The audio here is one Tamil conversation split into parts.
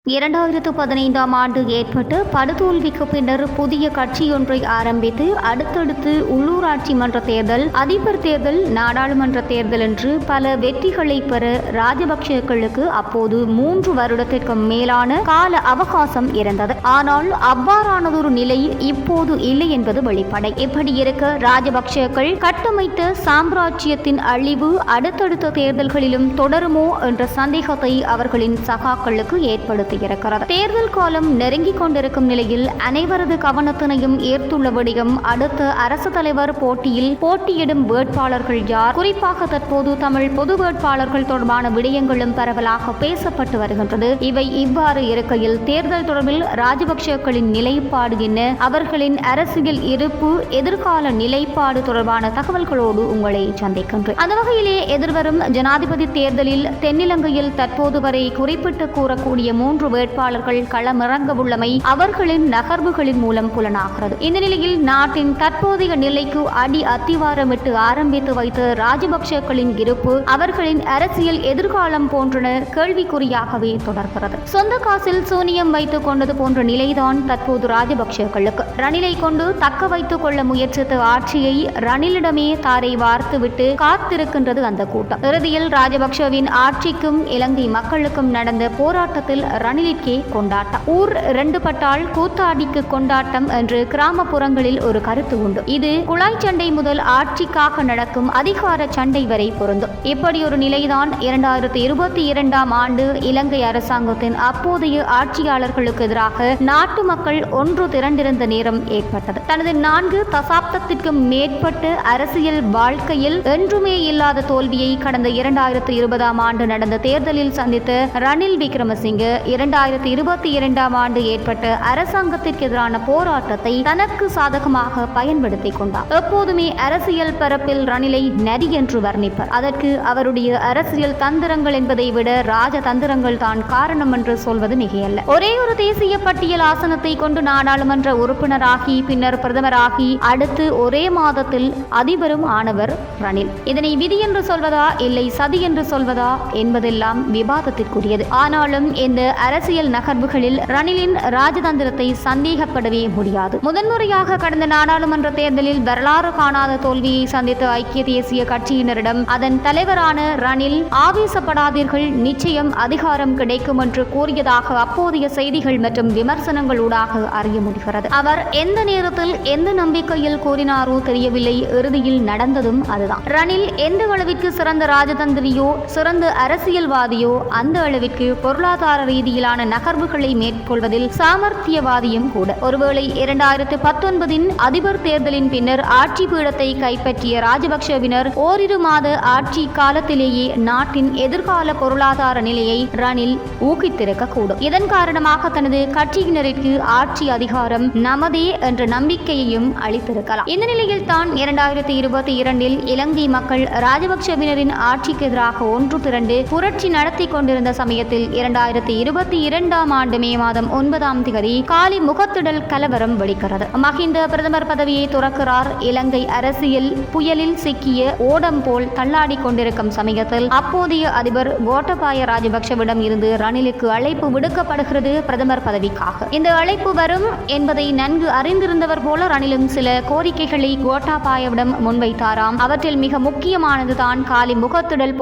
2015ஆம் ஆண்டு ஏற்பட்ட படுதோல்விக்கு பின்னர் புதிய கட்சியொன்றை ஆரம்பித்து அடுத்தடுத்து உள்ளூராட்சி மன்ற தேர்தல், அதிபர் தேர்தல், நாடாளுமன்ற தேர்தல் என்று பல வெற்றிகளை பெற ராஜபக்சேக்களுக்கு அப்போது 3 வருடத்திற்கும் மேலான கால அவகாசம் இருந்தது. ஆனால் அவ்வாறானதொரு நிலை இப்போது இல்லை என்பது வெளிப்படை. இப்படி இருக்க ராஜபக்சேக்கள் கட்டமைத்த சாம்ராஜ்யத்தின் அழிவு அடுத்தடுத்த தேர்தல்களிலும் தொடருமோ என்ற சந்தேகத்தை அவர்களின் சகாக்களுக்கு ஏற்படுத்தி இருக்கிறது. தேர்தல் காலம் நெருங்கிக் கொண்டிருக்கும் நிலையில் அனைவரது கவனத்தினையும் ஈர்த்துள்ள விடயம் அடுத்த அரசு தலைவர் போட்டியில் போட்டியிடும் வேட்பாளர்கள் யார், குறிப்பாக தற்போது தமிழ் பொது வேட்பாளர்கள் தொடர்பான விடயங்களும் பரவலாக பேசப்பட்டு வருகின்றது. இவை இவ்வாறு இருக்கையில் தேர்தல் தொடர்பில் ராஜபக்சேக்களின் நிலைப்பாடு என்ன, அவர்களின் அரசியல் இருப்பு, எதிர்கால நிலைப்பாடு தொடர்பான தகவல்களோடு உங்களை சந்திக்கின்றேன். அந்த வகையிலே எதிர்வரும் ஜனாதிபதி தேர்தலில் தென்னிலங்கையில் தற்போது வரை குறிப்பிட்டு கூறக்கூடிய 3 வேட்பாளர்கள் களமிறங்க உள்ளமை அவர்களின் நகர்வுகளின் மூலம் புலனாகிறது. இந்த நிலையில் நாட்டின் தற்போதைய நிலைக்கு அடி அத்திவாரமிட்டு ஆரம்பித்து வைத்த ராஜபக்சேக்களின் இருப்பு, அவர்களின் அரசியல் எதிர்காலம் போன்றன கேள்விக்குறியாகவே தொடர்கிறது. சொந்த காசில் சூனியம் வைத்துக் கொண்டது போன்ற நிலைதான் தற்போது ராஜபக்சேக்களுக்கு. ரணிலை கொண்டு தக்க வைத்துக் கொள்ள முயற்சித்த ஆட்சியை ரணிலிடமே தாரை வார்த்துவிட்டு காத்திருக்கின்றது அந்த கூட்டம். இறுதியில் ராஜபக்சவின் ஆட்சிக்கும் இலங்கை மக்களுக்கும் நடந்த போராட்டத்தில் ரணிலுக்கே கொண்டாட்டம். ஊர் 2 பட்டால் கூத்தாடிக்கு கொண்டாட்டம் என்று கிராமப்புறங்களில் ஒரு கருத்து உண்டு. இது குழாய் சண்டை முதல் ஆட்சிக்காக நடக்கும் அதிகார சண்டை வரை பொருந்தும். இப்படி ஒரு நிலைதான் 2022ஆம் ஆண்டு இலங்கை அரசாங்கத்தின் அப்போதைய ஆட்சியாளர்களுக்கு எதிராக நாட்டு மக்கள் ஒன்று திரண்டிருந்த நேரம் ஏற்பட்டது. தனது 4 தசாப்தத்திற்கும் மேற்பட்ட அரசியல் வாழ்க்கையில் என்றுமே இல்லாத தோல்வியை கடந்த 2020ஆம் ஆண்டு நடந்த தேர்தலில் சந்தித்த ரணில் விக்ரமசிங்க 2022ஆம் ஆண்டு ஏற்பட்ட அரசாங்கத்திற்கு எதிரான போராட்டத்தை தனக்கு சாதகமாக பயன்படுத்திக் கொண்டார். எப்போதுமே அரசியல் பரப்பில் ரணிலை நரி என்று வர்ணிப்பர். அதற்கு அவருடைய அரசியல் தந்திரங்கள் என்பதை விட ராஜதந்திரங்கள் தான் காரணம் என்று சொல்வது மிகையல்ல. ஒரே ஒரு தேசிய பட்டியல் ஆசனத்தை கொண்டு நாடாளுமன்ற உறுப்பினராகி பின்னர் பிரதமராகி அடுத்து ஒரே மாதத்தில் அதிபரும் ஆனவர் ரணில். இதனை விதி என்று சொல்வதா இல்லை சதி என்று சொல்வதா என்பதெல்லாம் விவாதத்திற்குரியது. ஆனாலும் இந்த அரசியல் நகர்வுகளில் ரணிலின் ராஜதந்திரத்தை சந்தேகப்படவே முடியாது. முதன்முறையாக கடந்த நாடாளுமன்ற தேர்தலில் வரலாறு காணாத தோல்வியை சந்தித்த ஐக்கிய தேசிய கட்சியினரிடம் அதன் தலைவரான ரணில் ஆவேசப்படாதீர்கள், நிச்சயம் அதிகாரம் கிடைக்கும் என்று கூறியதாக அப்போதைய செய்திகள் மற்றும் விமர்சனங்களூடாக அறிய முடிகிறது. அவர் எந்த நேரத்தில் எந்த நம்பிக்கையில் கூறினாரோ தெரியவில்லை. இறுதியில் நடந்ததும் அதுதான். ரணில் எந்த அளவிற்கு சிறந்த ராஜதந்திரியோ சிறந்த அரசியல்வாதியோ அந்த அளவிற்கு பொருளாதார ரீதியிலான நகர்வுகளை மேற்கொள்வதில் சாமர்த்தியவாதியும் கூட. ஒருவேளை 2019இன் அதிபர் தேர்தலின் பின்னர் ஆட்சி பீடத்தை கைப்பற்றிய ராஜபக்சவினர் ஓரிரு மாத ஆட்சி காலத்திலேயே நாட்டின் எதிர்கால பொருளாதார நிலையை ரணில் ஊகித்திருக்க கூடும். இதன் காரணமாக தனது கட்சியினருக்கு ஆட்சி அதிகாரம் நமதே என்ற நம்பிக்கையையும் அளித்திருக்கலாம். இந்த நிலையில் தான் 2022இல் இலங்கை மக்கள் ராஜபக்சவினரின் ஆட்சிக்கு எதிராக ஒன்று திரண்டு புரட்சி நடத்தி கொண்டிருந்த சமயத்தில் 2022ஆம் ஆண்டு மே மாதம் 9ஆம் தேதி காலி முகத்திடல் கலவரம் வெடிக்கிறது. மஹிந்த பிரதமர் பதவியை துறக்கிறார். இலங்கை அரசியல் புயலில் சிக்கிய ஓடம் போல் தள்ளாடி கொண்டிருக்கும் சமயத்தில் அப்போதைய அதிபர் கோட்டபாய ராஜபக்சவிடம் இருந்து ரணிலுக்கு அழைப்பு விடுக்கப்படுகிறது பிரதமர் பதவிக்காக. இந்த அழைப்பு வரும் என்பதை நன்கு அறிந்திருந்தவர் போல ரணிலும் சில கோரிக்கைகளை கோட்டாபாயவிடம் முன்வைத்தாராம். அவற்றில் மிக முக்கியமானதுதான் காலி முகத்திடல்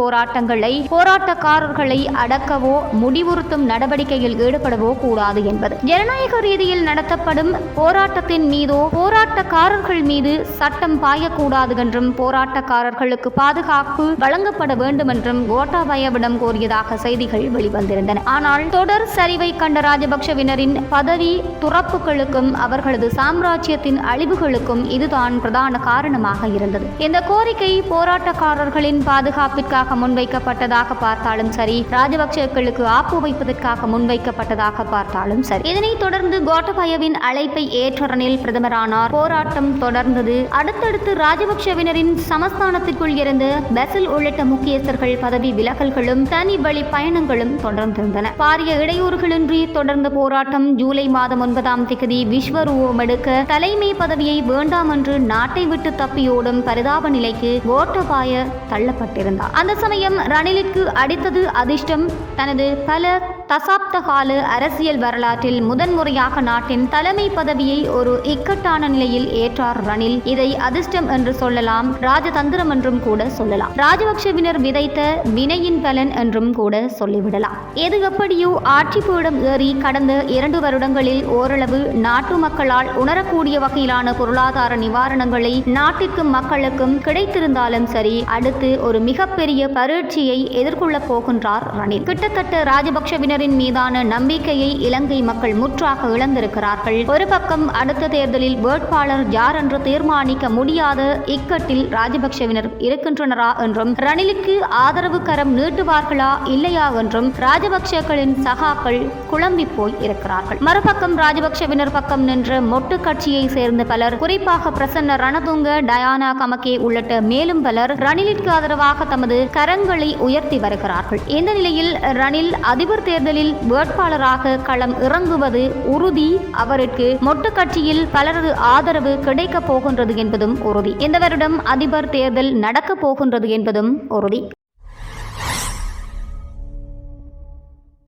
போராட்டக்காரர்களை அடக்கவோ முடிவுறுத்தும் நடவடிக்கையில் ஈடுபடவோ கூடாது என்பது. ஜனநாயக ரீதியில் நடத்தப்படும் போராட்டத்தின் மீதோ போராட்டக்காரர்கள் மீது சட்டம் பாயக்கூடாது என்றும் போராட்டக்காரர்களுக்கு பாதுகாப்பு வழங்கப்பட வேண்டும் என்றும் கோட்டாபயவிடம் கோரியதாக செய்திகள் வெளிவந்திருந்தன. ஆனால் தொடர் சரிவை கண்ட ராஜபக்சவினரின் பதவி துறப்புகளுக்கும் அவர்களது சாம்ராஜ்யத்தின் அழிவுகளுக்கும் இதுதான் பிரதான காரணமாக இருந்தது. இந்த கோரிக்கை போராட்டக்காரர்களின் பாதுகாப்பிற்காக முன்வைக்கப்பட்டதாக பார்த்தாலும் சரி, ராஜபக்சேக்களுக்கு ஆப்பு வைப்பதற்காக முன்வைக்கப்பட்டதாக பார்த்தாலும் சரி. இதனைத் தொடர்ந்து கோட்டபாயவின் அழைப்பை ஏற்ற ரணில் பிரதமரானார். போராட்டம் தொடர்ந்தது. அடுத்தடுத்து ராஜபக்சவினரின் சமஸ்தானத்திற்குள் இருந்த பெசில் உள்ளிட்ட முக்கியஸ்தர்கள் பதவி விலகல்களும் தனி வழி பயணங்களும் தொடர்ந்திருந்தன. பாரிய இடையூறுகளின்றி தொடர்ந்த போராட்டம் ஜூலை மாதம் 9ஆம் தேதி விஸ்வரூபம் எடுக்க தலைமை பதவியை வேண்டாம் என்று நாட்டை விட்டு தப்பியோடும் பரிதாப நிலைக்கு கோட்டபாய தள்ளப்பட்டிருந்தார். அந்த சமயம் ரணிலுக்கு அடித்தது அதிர்ஷ்டம். தனது பல தசாப்த கால அரசியல் வரலாற்றில் முதன்முறையாக நாட்டின் தலைமை பதவியை ஒரு இக்கட்டான நிலையில் ஏற்றார் ரணில். இதை அதிர்ஷ்டம் என்று சொல்லலாம், ராஜதந்திரம் என்றும் கூட சொல்லலாம், ராஜபக்ஷவினர் விதைத்த வினையின் பலன் என்றும் கூட சொல்லிவிடலாம். எது எப்படியோ ஆட்சி பீடம் ஏறி கடந்த 2 வருடங்களில் ஓரளவு நாட்டு மக்களால் உணரக்கூடிய வகையிலான பொருளாதார நிவாரணங்களை நாட்டிற்கும் மக்களுக்கும் கிடைத்திருந்தாலும் சரி, அடுத்து ஒரு மிகப்பெரிய பரீட்சையை எதிர்கொள்ளப் போகின்றார் ரணில். கிட்டத்தட்ட ராஜபக்ஷவினரின் மீதான நம்பிக்கையை இலங்கை மக்கள் முற்றாக இழந்திருக்கிறார்கள். ஒரு பக்கம் அடுத்த தேர்தலில் வேட்பாளர் யார் என்று தீர்மானிக்க முடியாத இக்கட்டில் ராஜபக்ஷவினர் இருக்கின்றனரா என்றும், ரணிலுக்கு ஆதரவு கரம் நீட்டுவார்களா இல்லையா என்றும் ராஜபக்ஷக்களின் சகாக்கள் குழம்பி போய் இருக்கிறார்கள். மறுபக்கம் ராஜபக்ஷவினர் பக்கம் நின்ற மொட்டு கட்சியை சேர்ந்த பலர், குறிப்பாக பிரசன்ன ரணதுங்க, டயானா கமகே உள்ளிட்ட மேலும் பலர் ரணிலிற்கு ஆதரவாக தமது கரங்களை உயர்த்தி வருகிறார்கள். இந்த நிலையில் ரணில் அதிபர் தேர்தலில் வேட்பாளராக களம் இறங்குவது உறுதி. அவருக்கு மொட்டு கட்சியில் பலரது ஆதரவு கிடைக்கப் போகின்றது என்பதும் உறுதி. இந்த வருடம் அதிபர் தேர்தல் நடக்கப் போகின்றது என்பதும் உறுதி.